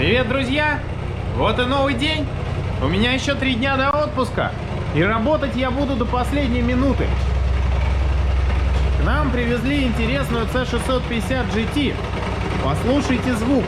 Привет, друзья! Вот и новый день. У меня еще 3 дня до отпуска. И работать я буду до последней минуты. К нам привезли интересную C650 GT. Послушайте звук.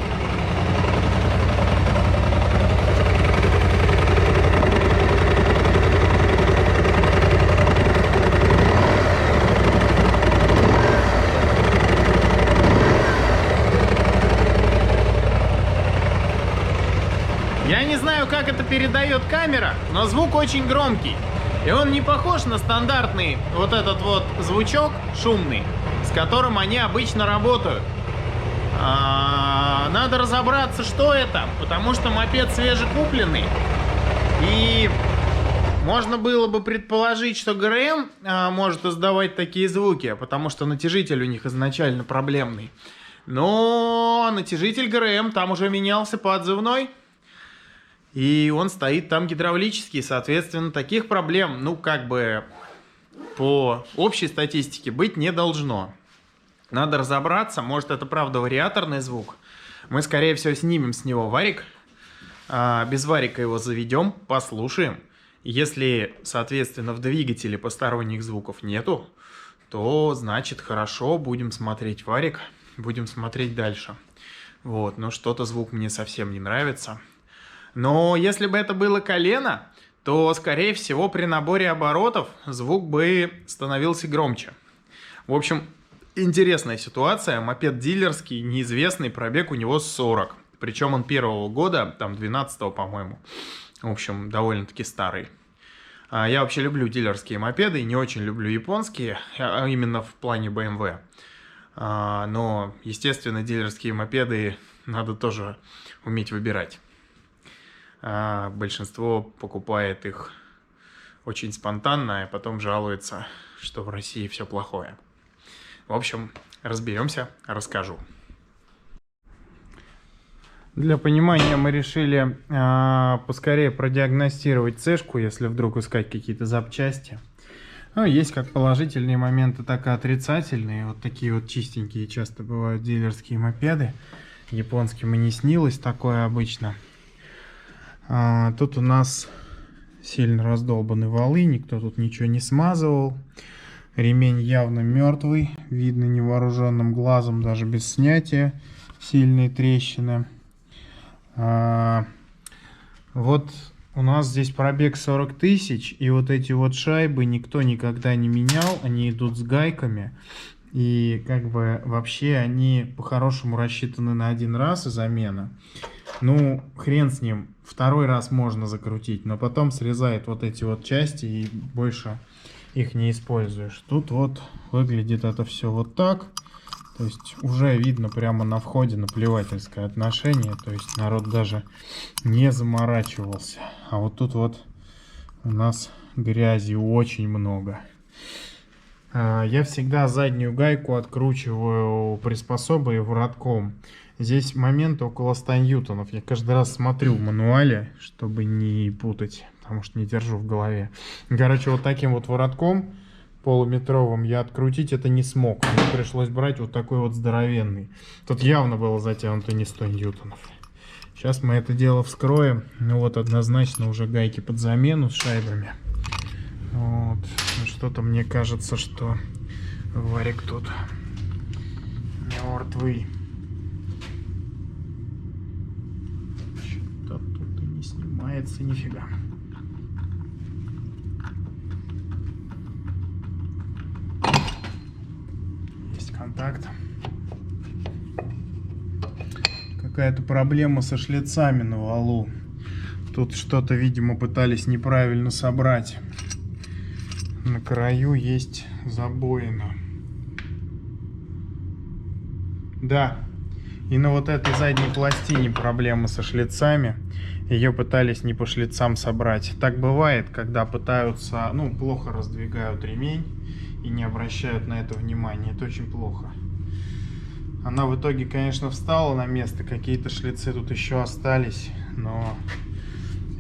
Я не знаю, как это передает камера, но звук очень громкий. И он не похож на стандартный вот этот вот звучок шумный, с которым они обычно работают. Надо разобраться, что это, потому что мопед свежекупленный. И можно было бы предположить, что ГРМ может издавать такие звуки, потому что натяжитель у них изначально проблемный. Но натяжитель ГРМ там уже менялся по отзывной. И он стоит там гидравлический, соответственно, таких проблем, ну, как бы, по общей статистике быть не должно. Надо разобраться, может, это правда вариаторный звук. Мы, скорее всего, снимем с него варик, без варика его заведем, послушаем. Если, соответственно, в двигателе посторонних звуков нету, то, значит, хорошо, будем смотреть варик, будем смотреть дальше. Вот, но что-то звук мне совсем не нравится. Но если бы это было колено, то, скорее всего, при наборе оборотов звук бы становился громче. В общем, интересная ситуация. Мопед дилерский, неизвестный, пробег у него 40. Причем он первого года, там 12-го, по-моему. В общем, довольно-таки старый. Я вообще люблю дилерские мопеды и не очень люблю японские, именно в плане BMW. Но, естественно, дилерские мопеды надо тоже уметь выбирать. Большинство покупает их очень спонтанно, а потом жалуется, что в России все плохое. В общем, разберемся, расскажу. Для понимания мы решили поскорее продиагностировать цешку, если вдруг искать какие-то запчасти. Ну, есть как положительные моменты, так и отрицательные. Вот такие вот чистенькие часто бывают дилерские мопеды. Японским и не снилось такое обычно. Тут у нас сильно раздолбаны валы, никто тут ничего не смазывал. Ремень явно мертвый, видно невооруженным глазом, даже без снятия, сильные трещины. Вот у нас здесь пробег 40 тысяч, и вот эти вот шайбы никто никогда не менял, они идут с гайками. И как бы вообще они по-хорошему рассчитаны на один раз и замена. Ну, хрен с ним, второй раз можно закрутить, но потом срезает вот эти вот части и больше их не используешь. Тут вот выглядит это все вот так. То есть уже видно прямо на входе наплевательское отношение. То есть народ даже не заморачивался. А вот тут вот у нас грязи очень много. Я всегда заднюю гайку откручиваю приспособой воротком. Здесь момент около 100 ньютонов. Я каждый раз смотрю в мануале, чтобы не путать, потому что не держу в голове. Короче, вот таким вот воротком полуметровым я открутить это не смог. Мне пришлось брать вот такой вот здоровенный. Тут явно было затянуто не 100 ньютонов. Сейчас мы это дело вскроем. Ну вот однозначно уже гайки под замену с шайбами. Вот. Что-то мне кажется, что варик тут мертвый. Что-то тут и не снимается нифига. Есть контакт. Какая-то проблема со шлицами на валу. Тут что-то, видимо, пытались неправильно собрать. На краю есть забоина. Да, и на вот этой задней пластине проблема со шлицами. Ее пытались не по шлицам собрать. Так бывает, когда пытаются, ну, плохо раздвигают ремень и не обращают на это внимания. Это очень плохо. Она в итоге, конечно, встала на место. Какие-то шлицы тут еще остались, но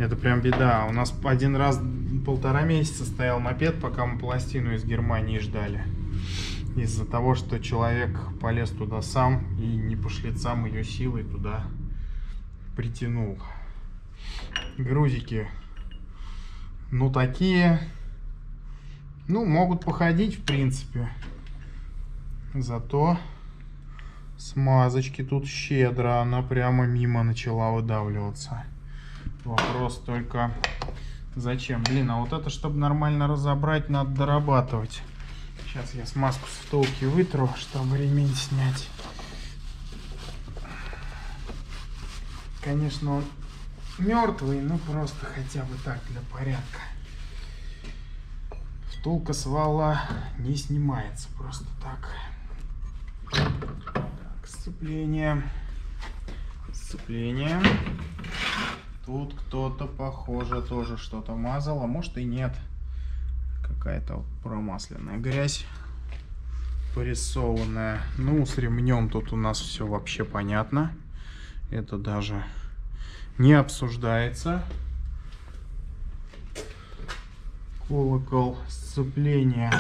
это прям беда. У нас один раз 1,5 месяца стоял мопед, пока мы пластину из Германии ждали. Из-за того, что человек полез туда сам и не по шлицам ее силой туда притянул. Грузики, ну такие, ну могут походить в принципе. Зато смазочки тут щедро, она прямо мимо начала выдавливаться. Вопрос только зачем? Блин, а вот это, чтобы нормально разобрать, надо дорабатывать. Сейчас я смазку с втулки вытру, чтобы ремень снять. Конечно, он мертвый, но просто хотя бы так, для порядка. Втулка с вала не снимается просто так. Так, сцепление. Сцепление. Тут кто-то, похоже, тоже что-то мазал, а может и нет. Какая-то промасленная грязь порисованная. Ну, с ремнем тут у нас все вообще понятно. Это даже не обсуждается. Колокол сцепления.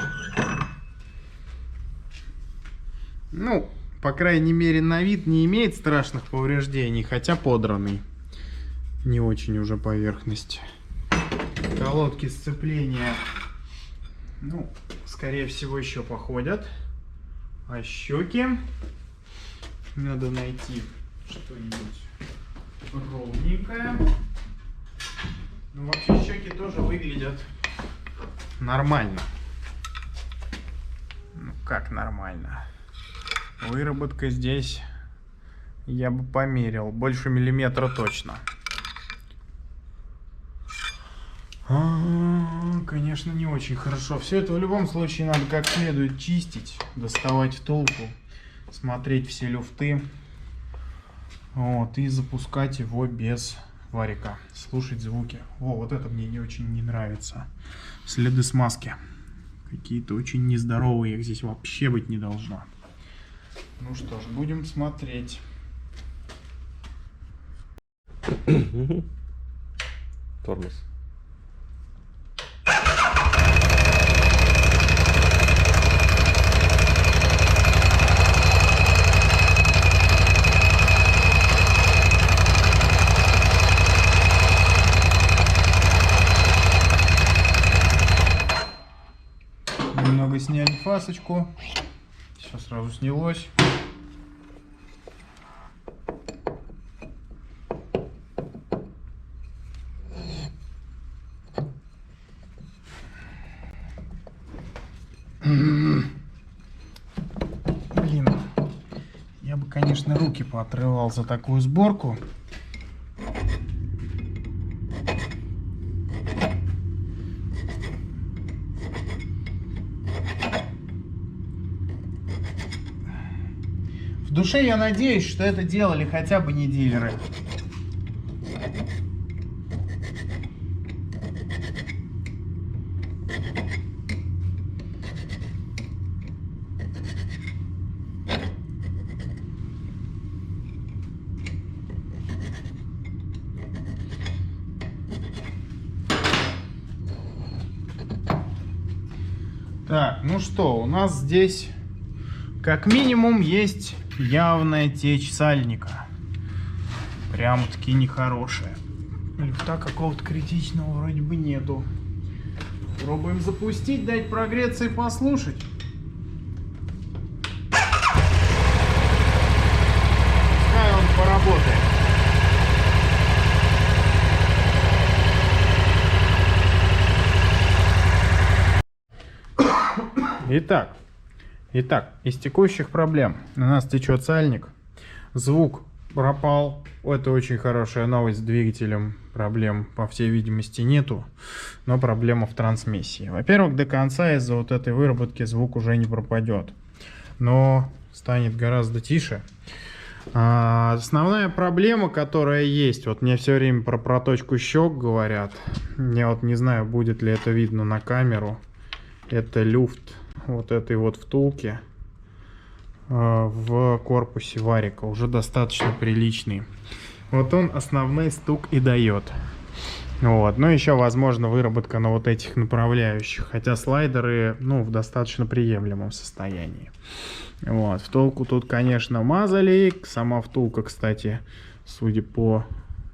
Ну, по крайней мере, на вид не имеет страшных повреждений, хотя подранный. Не очень уже поверхность. Колодки сцепления, ну, скорее всего, еще походят. А щеки надо найти что-нибудь ровненькое. Ну, вообще щеки тоже выглядят нормально. Ну, как нормально? Выработка здесь я бы померил. Больше миллиметра точно. Конечно, не очень хорошо. Все это в любом случае надо как следует чистить, доставать втулку, смотреть все люфты. Вот, и запускать его без варика. Слушать звуки. О, вот это мне не очень не нравится. Следы смазки. Какие-то очень нездоровые. Их здесь вообще быть не должно. Ну что ж, будем смотреть. Тормоз. Немного сняли фасочку. Все сразу снялось. Блин, я бы, конечно, руки поотрывал за такую сборку. В душе я надеюсь, что это делали хотя бы не дилеры. Так, ну что, у нас здесь как минимум есть явная течь сальника. Прямо-таки нехорошая. Люфта какого-то критичного вроде бы нету. Пробуем запустить, дать прогреться и послушать. Пускай он поработает. Итак, из текущих проблем у нас течет сальник, звук пропал, это очень хорошая новость, с двигателем проблем, по всей видимости, нету, но проблема в трансмиссии. Во-первых, до конца из-за вот этой выработки звук уже не пропадет, но станет гораздо тише. Основная проблема, которая есть, вот мне все время про проточку щек говорят, я вот не знаю, будет ли это видно на камеру, это люфт вот этой вот втулки в корпусе варика, уже достаточно приличный. Вот он основной стук и дает. Вот. Ну, еще, возможно, выработка на вот этих направляющих, хотя слайдеры, ну, в достаточно приемлемом состоянии. Вот. Втулку тут, конечно, мазали. Сама втулка, кстати, судя по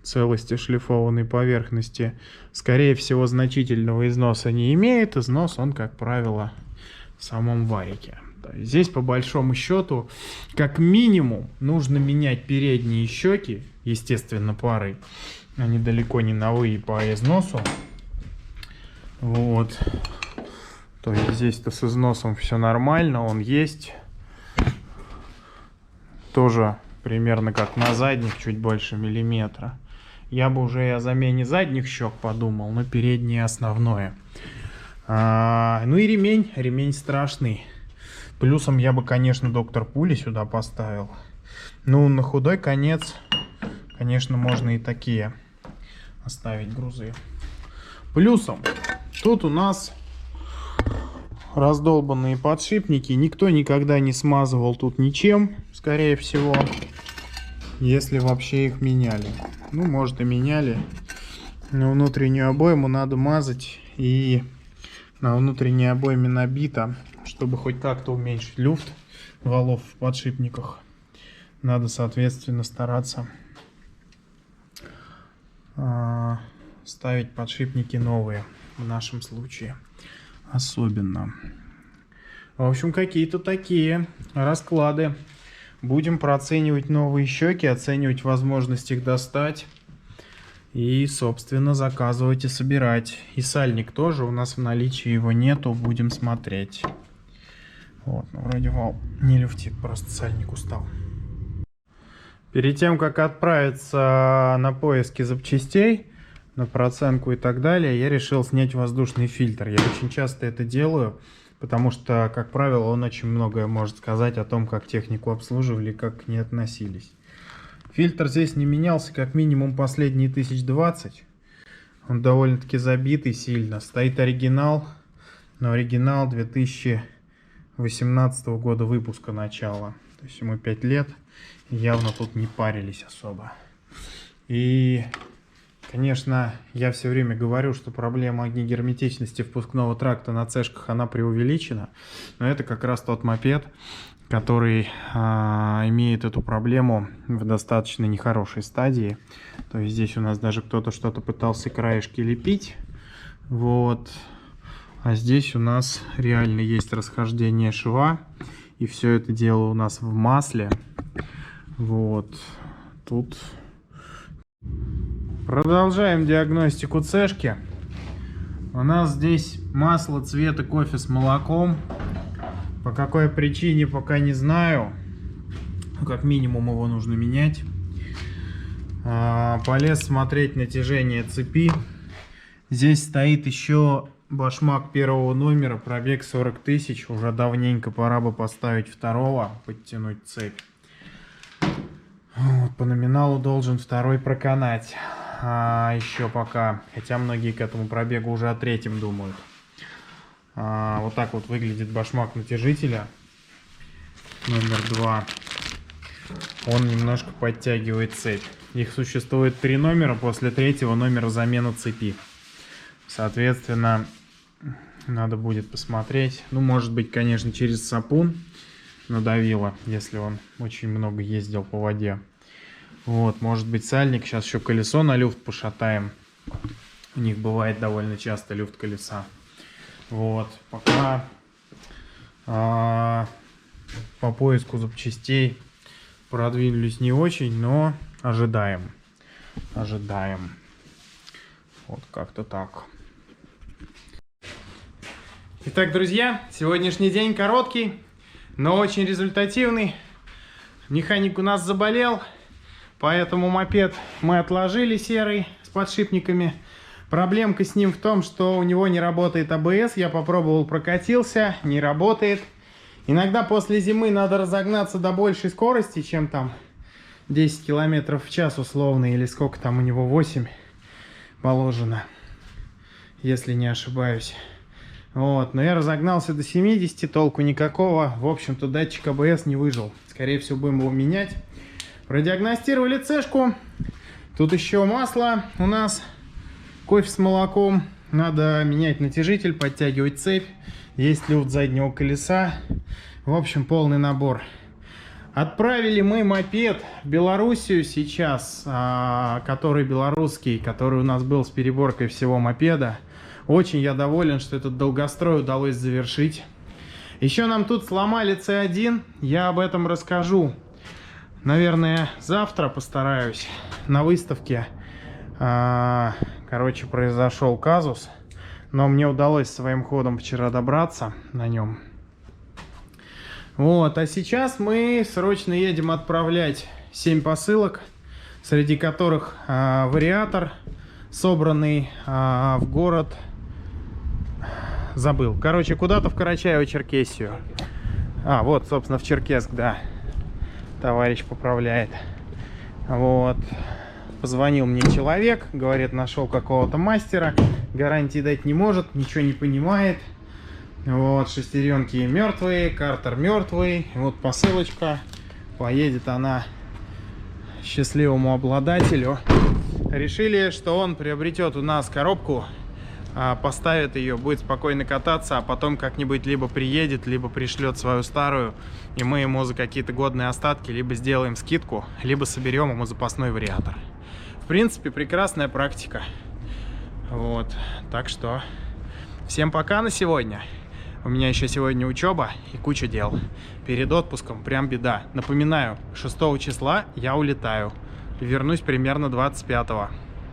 целости шлифованной поверхности, скорее всего, значительного износа не имеет. Износ он, как правило, в самом варике. То есть здесь, по большому счету, как минимум, нужно менять передние щеки, естественно, парой. Они далеко не новые по износу. Вот. То есть здесь-то с износом все нормально, он есть. Тоже примерно как на задних, чуть больше миллиметра. Я бы уже и о замене задних щек подумал, но передние основное. Ну и ремень страшный. Плюсом я бы, конечно, доктор Пули сюда поставил. Ну, на худой конец, конечно, можно и такие оставить грузы. Плюсом тут у нас раздолбанные подшипники. Никто никогда не смазывал тут ничем, скорее всего. Если вообще их меняли. Ну, может и меняли. Но внутреннюю обойму надо мазать. И на внутренней обойме набито, чтобы хоть как-то уменьшить люфт валов в подшипниках. Надо, соответственно, стараться ставить подшипники новые. В нашем случае особенно. В общем, какие-то такие расклады. Будем проценивать новые щеки, оценивать возможность их достать. И, собственно, заказывать и собирать. И сальник тоже у нас в наличии, его нету. Будем смотреть. Вот, ну, вроде вал не люфтит, просто сальник устал. Перед тем, как отправиться на поиски запчастей, на проценку и так далее, я решил снять воздушный фильтр. Я очень часто это делаю. Потому что, как правило, он очень многое может сказать о том, как технику обслуживали, как к ней относились. Фильтр здесь не менялся как минимум последние 1020. Он довольно-таки забитый сильно. Стоит оригинал, но оригинал 2018 года выпуска начала. То есть ему 5 лет. Явно тут не парились особо. И... Конечно, я все время говорю, что проблема огнегерметичности впускного тракта на цешках, она преувеличена. Но это как раз тот мопед, который имеет эту проблему в достаточно нехорошей стадии. То есть здесь у нас даже кто-то что-то пытался краешки лепить. Вот. А здесь у нас реально есть расхождение шва. И все это дело у нас в масле. Вот. Тут... Продолжаем диагностику цешки. У нас здесь масло цвета кофе с молоком. По какой причине, пока не знаю. Как минимум его нужно менять. Полез смотреть натяжение цепи. Здесь стоит еще башмак первого номера, пробег 40 тысяч. Уже давненько пора бы поставить второго, подтянуть цепь. Вот, по номиналу должен второй проканать. Еще пока, хотя многие к этому пробегу уже о третьем думают. Вот так вот выглядит башмак натяжителя номер 2. Он немножко подтягивает цепь. Их существует 3 номера, после 3-го номера замена цепи. Соответственно, надо будет посмотреть. Ну, может быть, конечно, через сапун надавило, если он очень много ездил по воде. Вот, может быть, сальник. Сейчас еще колесо на люфт пошатаем. У них бывает довольно часто люфт колеса. Вот, пока по поиску запчастей продвинулись не очень, но ожидаем. Ожидаем. Вот как-то так. Итак, друзья, сегодняшний день короткий, но очень результативный. Механик у нас заболел. Поэтому мопед мы отложили серый с подшипниками. Проблемка с ним в том, что у него не работает АБС. Я попробовал, прокатился, не работает. Иногда после зимы надо разогнаться до большей скорости, чем там 10 км в час условно. Или сколько там у него, 8 положено, если не ошибаюсь. Вот, но я разогнался до 70, толку никакого. В общем-то, датчик АБС не выжил. Скорее всего, будем его менять. Продиагностировали цешку. Тут еще масло у нас. Кофе с молоком. Надо менять натяжитель, подтягивать цепь. Есть люфт заднего колеса. В общем, полный набор. Отправили мы мопед в Белоруссию сейчас, который белорусский, который у нас был с переборкой всего мопеда. Очень я доволен, что этот долгострой удалось завершить. Еще нам тут сломали C1, я об этом расскажу. Наверное, завтра постараюсь на выставке. Короче, произошел казус, но мне удалось своим ходом вчера добраться на нем. Вот, а сейчас мы срочно едем отправлять 7 посылок, среди которых вариатор, собранный в город, забыл. Короче, куда-то в Карачаево-Черкесию. Вот, собственно, в Черкесск, да. Товарищ поправляет. Вот. Позвонил мне человек, говорит, нашел какого-то мастера, гарантии дать не может, ничего не понимает. Вот, шестеренки мертвые, картер мертвый. Вот посылочка. Поедет она счастливому обладателю. Решили, что он приобретет у нас коробку, поставит ее, будет спокойно кататься, а потом как-нибудь либо приедет, либо пришлет свою старую, и мы ему за какие-то годные остатки либо сделаем скидку, либо соберем ему запасной вариатор. В принципе, прекрасная практика. Вот, так что всем пока на сегодня. У меня еще сегодня учеба и куча дел. Перед отпуском прям беда. Напоминаю, 6 числа я улетаю. Вернусь примерно 25-го.